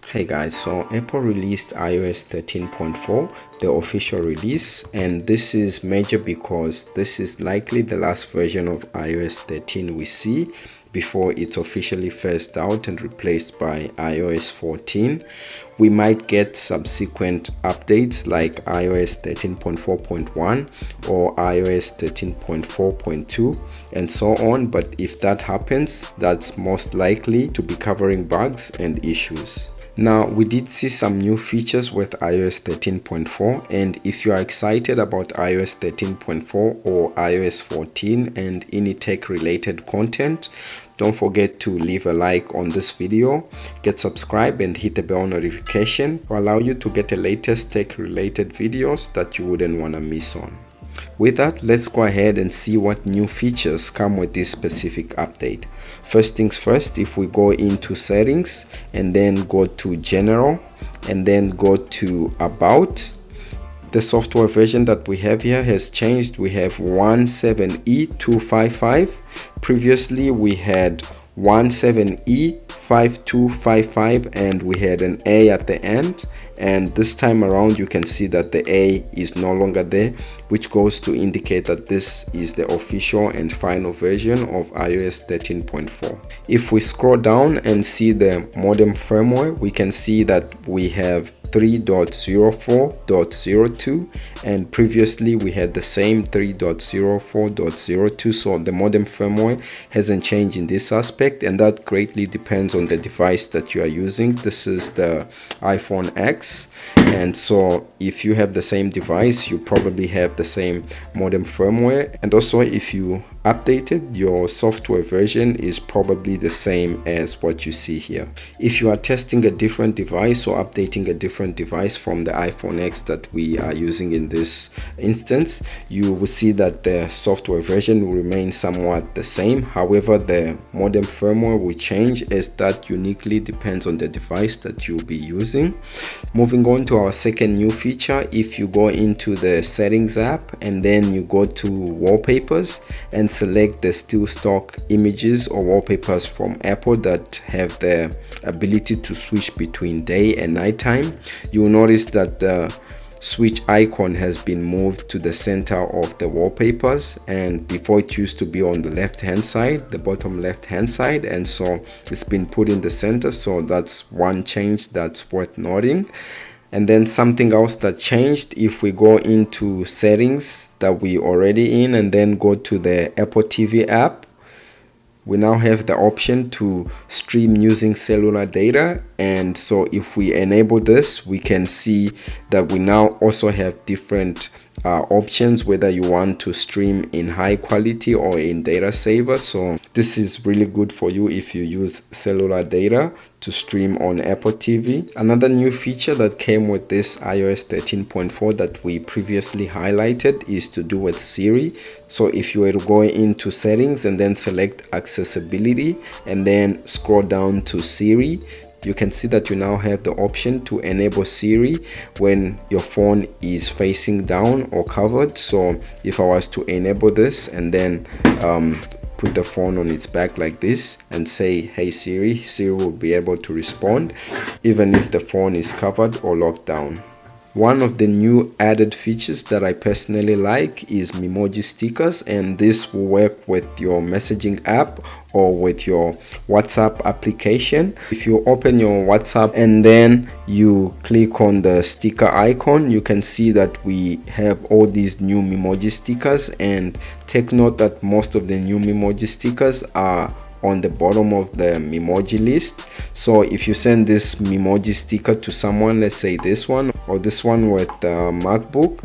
Hey guys, so Apple released iOS 13.4, the official release, and this is major because this is likely the last version of iOS 13 we see before it's officially phased out and replaced by iOS 14. We might get subsequent updates like iOS 13.4.1 or iOS 13.4.2 and so on, but if that happens, that's most likely to be covering bugs and issues. Now, we did see some new features with iOS 13.4, and if you are excited about iOS 13.4 or iOS 14 and any tech related content, don't forget to leave a like on this video, get subscribed and hit the bell notification to allow you to get the latest tech related videos that you wouldn't want to miss on. With that, let's go ahead and see what new features come with this specific update. First things first, if we go into settings and then go to general and then go to about, the software version that we have here has changed. We have 17E255. Previously we had 17E5255 and we had an A at the end, and this time around you can see that the A is no longer there, which goes to indicate that this is the official and final version of iOS 13.4. If we scroll down and see the modem firmware, we can see that we have 3.04.02 and previously we had the same 3.04.02, so the modem firmware hasn't changed in this aspect, and that greatly depends on the device that you are using. This is the iPhone X, and so if you have the same device, you probably have the same modem firmware, and also if you updated, your software version is probably the same as what you see here. If you are testing a different device or updating a different device from the iPhone X that we are using in this instance, you will see that the software version will remain somewhat the same. However, the modem firmware will change, as that uniquely depends on the device that you'll be using. Moving on to our second new feature, if you go into the settings app and then you go to wallpapers and select the still stock images or wallpapers from Apple that have the ability to switch between day and nighttime, you will notice that the switch icon has been moved to the center of the wallpapers, and before it used to be on the left hand side, the bottom left hand side, and so it's been put in the center. So that's one change that's worth noting. And then something else that changed, if we go into settings that we already in and then go to the Apple TV app, we now have the option to stream using cellular data. And so if we enable this, we can see that we now also have different options, whether you want to stream in high quality or in data saver. So this is really good for you if you use cellular data to stream on Apple TV. Another new feature that came with this iOS 13.4 that we previously highlighted is to do with Siri. So if you were to go into settings and then select accessibility and then scroll down to Siri, you can see that you now have the option to enable Siri when your phone is facing down or covered. So if I was to enable this and then put the phone on its back like this and say, "Hey Siri," Siri will be able to respond even if the phone is covered or locked down. One of the new added features that I personally like is Memoji stickers, and this will work with your messaging app or with your WhatsApp application. If you open your WhatsApp and then you click on the sticker icon, you can see that we have all these new Memoji stickers, and take note that most of the new Memoji stickers are on the bottom of the Memoji list. So if you send this Memoji sticker to someone, let's say this one or this one with the MacBook,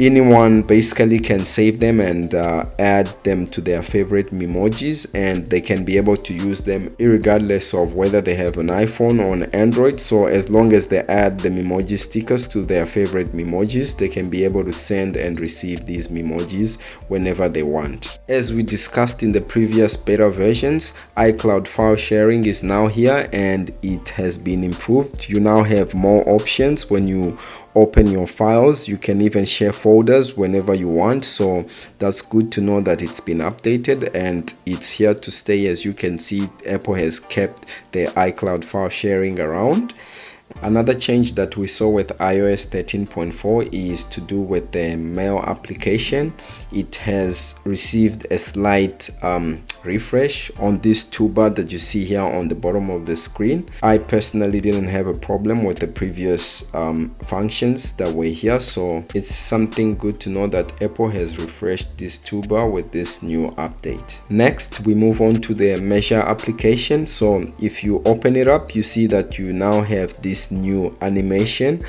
anyone basically can save them and add them to their favorite Memojis, and they can be able to use them irregardless of whether they have an iPhone or an Android. So as long as they add the Memoji stickers to their favorite Memojis, they can be able to send and receive these Memojis whenever they want. As we discussed in the previous beta versions, iCloud file sharing is now here and it has been improved. You now have more options when you open your files. You can even share folders whenever you want. So that's good to know that it's been updated and it's here to stay. As you can see, Apple has kept the iCloud file sharing around. Another change that we saw with iOS 13.4 is to do with the mail application. It has received a slight refresh on this toolbar that you see here on the bottom of the screen. I personally didn't have a problem with the previous functions that were here, so it's something good to know that Apple has refreshed this toolbar with this new update. Next, we move on to the measure application. So if you open it up, you see that you now have this new animation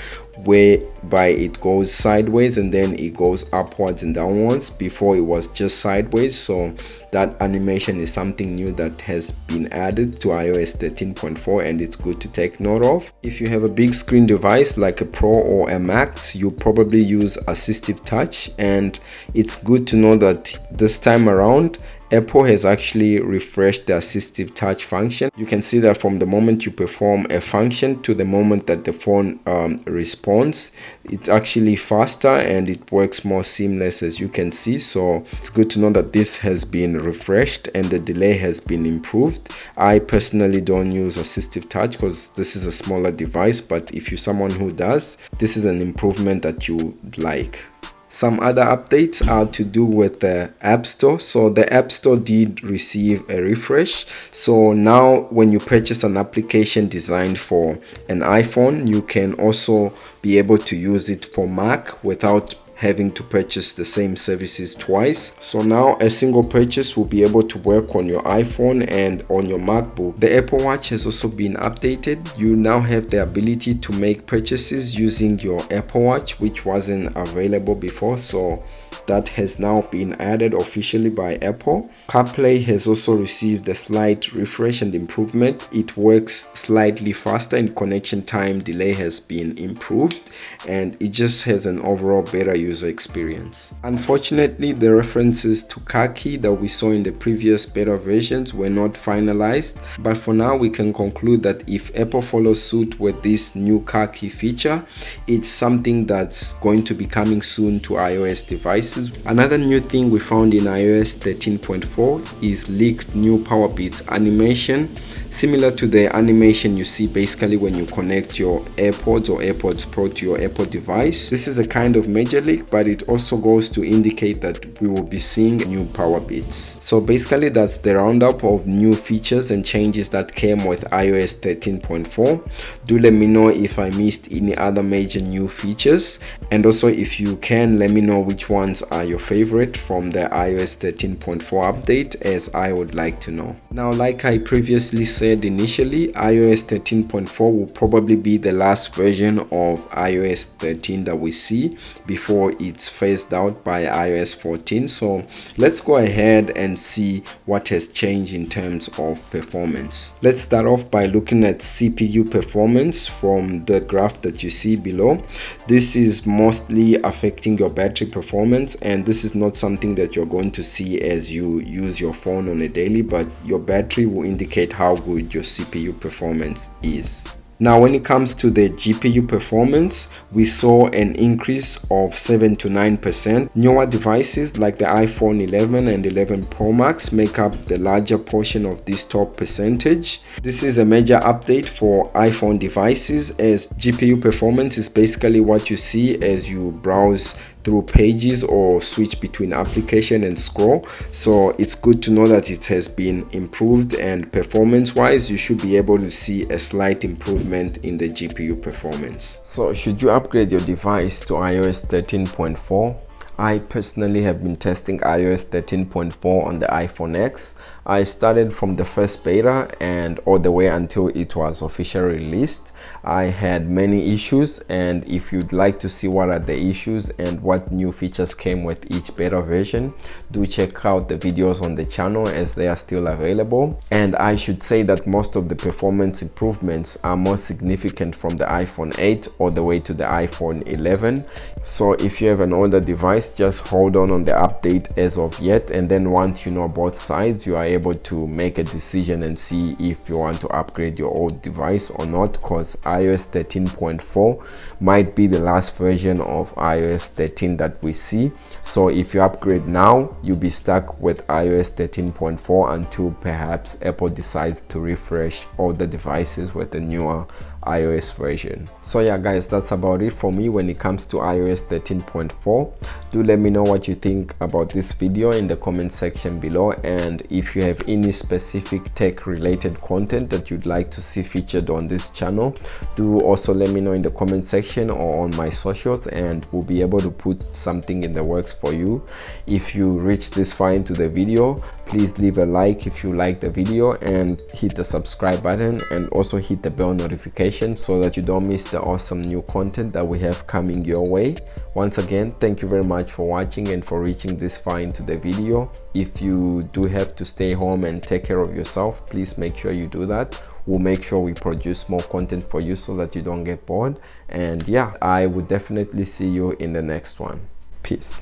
whereby it goes sideways and then it goes upwards and downwards. Before it was just sideways, so that animation is something new that has been added to iOS 13.4 and it's good to take note of. If you have a big screen device like a Pro or a Max, you probably use assistive touch, and it's good to know that this time around Apple has actually refreshed the assistive touch function. You can see that from the moment you perform a function to the moment that the phone responds, it's actually faster and it works more seamless, as you can see. So it's good to know that this has been refreshed and the delay has been improved. I personally don't use assistive touch because this is a smaller device, but if you're someone who does, this is an improvement that you like. Some other updates are to do with the App Store. So the App Store did receive a refresh. So now when you purchase an application designed for an iPhone, you can also be able to use it for Mac without having to purchase the same services twice. So now a single purchase will be able to work on your iPhone and on your MacBook. The Apple Watch has also been updated. You now have the ability to make purchases using your Apple Watch, which wasn't available before. So that has now been added officially by Apple. CarPlay has also received a slight refresh and improvement. It works slightly faster and connection time delay has been improved, and it just has an overall better user experience. Unfortunately, the references to car key that we saw in the previous beta versions were not finalized, but for now we can conclude that if Apple follows suit with this new car key feature, it's something that's going to be coming soon to iOS devices. Another new thing we found in iOS 13.4 is leaked new Power Beats animation, similar to the animation you see basically when you connect your AirPods or AirPods Pro to your Apple device. This is a kind of major leak, but it also goes to indicate that we will be seeing new Power Beats. So basically that's the roundup of new features and changes that came with iOS 13.4. Do let me know if I missed any other major new features, and also if you can, let me know which ones are your favorite from the iOS 13.4 update, as I would like to know. Now, like I previously said initially, iOS 13.4 will probably be the last version of iOS 13 that we see before it's phased out by iOS 14. So let's go ahead and see what has changed in terms of performance. Let's start off by looking at CPU performance from the graph that you see below. This is mostly affecting your battery performance, and this is not something that you're going to see as you use your phone on a daily, but your battery will indicate how good your CPU performance is. Now, when it comes to the GPU performance, we saw an increase of 7 to 9%. Newer devices like the iPhone 11 and 11 Pro Max make up the larger portion of this top percentage. This is a major update for iPhone devices, as GPU performance is basically what you see as you browse through pages or switch between application and scroll. So it's good to know that it has been improved, and performance wise you should be able to see a slight improvement in the GPU performance. So should you upgrade your device to iOS 13.4? I personally have been testing iOS 13.4 on the iPhone X. I started from the first beta and all the way until it was officially released. I had many issues, and if you'd like to see what are the issues and what new features came with each beta version, do check out the videos on the channel as they are still available. And I should say that most of the performance improvements are more significant from the iPhone 8 all the way to the iPhone 11. So if you have an older device device, just hold on the update as of yet, and then once you know both sides, you are able to make a decision and see if you want to upgrade your old device or not, because iOS 13.4 might be the last version of iOS 13 that we see. So if you upgrade now, you'll be stuck with iOS 13.4 until perhaps Apple decides to refresh all the devices with the newer iOS version. So yeah guys, that's about it for me when it comes to iOS 13.4. Do let me know what you think about this video in the comment section below, and if you have any specific tech related content that you'd like to see featured on this channel, do also let me know in the comment section or on my socials, and we'll be able to put something in the works for you. If you reach this far into the video, please leave a like if you like the video, and hit the subscribe button, and also hit the bell notification so that you don't miss the awesome new content that we have coming your way. Once again, thank you very much for watching and for reaching this far into the video. If you do have to stay home and take care of yourself, please make sure you do that. We'll make sure we produce more content for you so that you don't get bored. And yeah, I would definitely see you in the next one. Peace.